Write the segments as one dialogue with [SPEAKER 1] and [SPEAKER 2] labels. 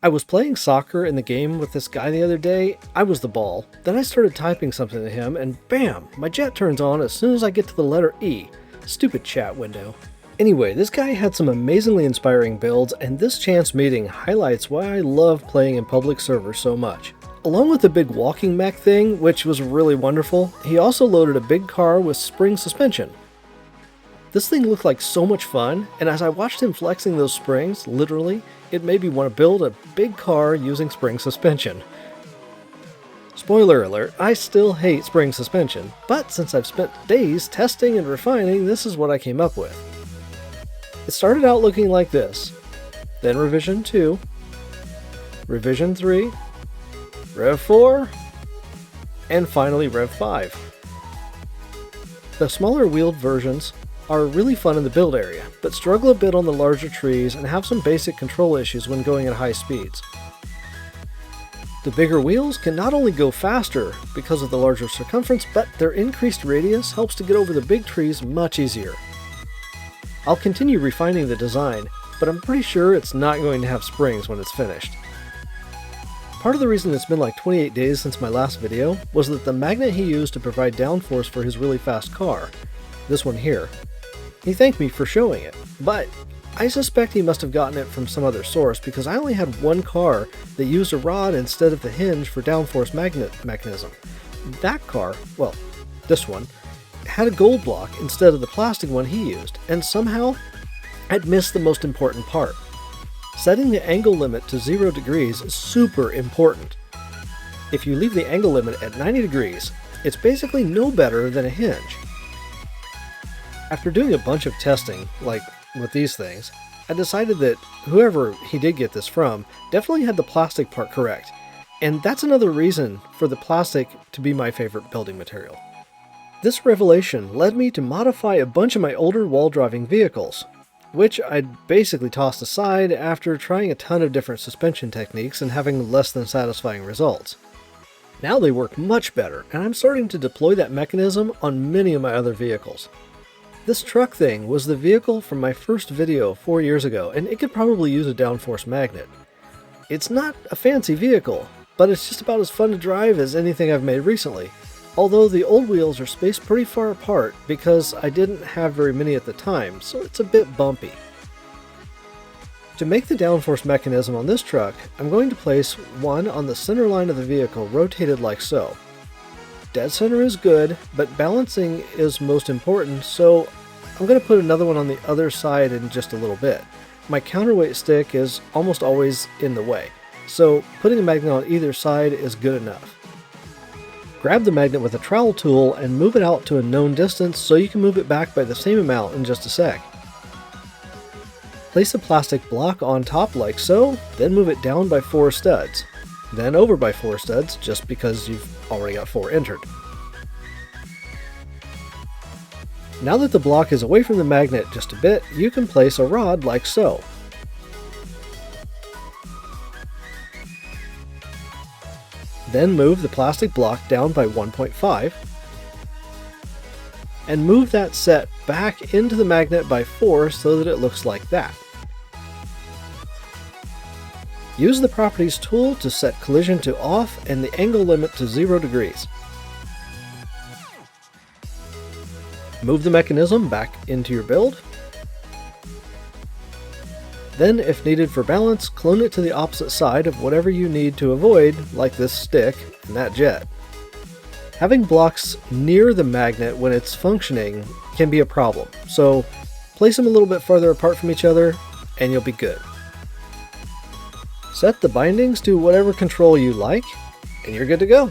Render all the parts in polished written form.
[SPEAKER 1] I was playing soccer in the game with this guy the other day. I was the ball. Then I started typing something to him, and bam! My jet turns on as soon as I get to the letter E. Stupid chat window. Anyway, this guy had some amazingly inspiring builds, and this chance meeting highlights why I love playing in public servers so much. Along with the big walking mech thing, which was really wonderful, he also loaded a big car with spring suspension. This thing looked like so much fun, and as I watched him flexing those springs, literally, it made me want to build a big car using spring suspension. Spoiler alert, I still hate spring suspension, but since I've spent days testing and refining, this is what I came up with. It started out looking like this, then revision 2, revision 3, rev 4, and finally rev 5. The smaller wheeled versions are really fun in the build area, but struggle a bit on the larger trees and have some basic control issues when going at high speeds. The bigger wheels can not only go faster because of the larger circumference, but their increased radius helps to get over the big trees much easier. I'll continue refining the design, but I'm pretty sure it's not going to have springs when it's finished. Part of the reason it's been like 28 days since my last video was that the magnet he used to provide downforce for his really fast car, this one here, he thanked me for showing it, but I suspect he must have gotten it from some other source because I only had one car that used a rod instead of the hinge for downforce magnet mechanism. That car, well, this one, had a gold block instead of the plastic one he used, and somehow I'd missed the most important part. Setting the angle limit to 0 degrees is super important. If you leave the angle limit at 90 degrees, it's basically no better than a hinge. After doing a bunch of testing, like with these things, I decided that whoever he did get this from definitely had the plastic part correct, and that's another reason for the plastic to be my favorite building material. This revelation led me to modify a bunch of my older wall-driving vehicles, which I'd basically tossed aside after trying a ton of different suspension techniques and having less than satisfying results. Now they work much better, and I'm starting to deploy that mechanism on many of my other vehicles. This truck thing was the vehicle from my first video 4 years ago, and it could probably use a downforce magnet. It's not a fancy vehicle, but it's just about as fun to drive as anything I've made recently, although the old wheels are spaced pretty far apart because I didn't have very many at the time, so it's a bit bumpy. To make the downforce mechanism on this truck, I'm going to place one on the center line of the vehicle rotated like so. Dead center is good, but balancing is most important, so I'm going to put another one on the other side in just a little bit. My counterweight stick is almost always in the way, so putting a magnet on either side is good enough. Grab the magnet with a trowel tool and move it out to a known distance so you can move it back by the same amount in just a sec. Place a plastic block on top like so, then move it down by 4 studs, then over by 4 studs just because you've already got 4 entered. Now that the block is away from the magnet just a bit, you can place a rod like so. Then move the plastic block down by 1.5 and move that set back into the magnet by 4 so that it looks like that. Use the Properties tool to set collision to off and the angle limit to 0 degrees. Move the mechanism back into your build. Then, if needed for balance, clone it to the opposite side of whatever you need to avoid, like this stick and that jet. Having blocks near the magnet when it's functioning can be a problem, so place them a little bit farther apart from each other and you'll be good. Set the bindings to whatever control you like, and you're good to go.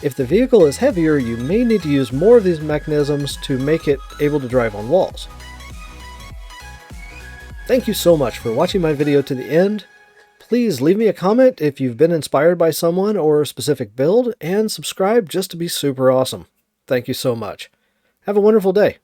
[SPEAKER 1] If the vehicle is heavier, you may need to use more of these mechanisms to make it able to drive on walls. Thank you so much for watching my video to the end. Please leave me a comment if you've been inspired by someone or a specific build, and subscribe just to be super awesome. Thank you so much. Have a wonderful day.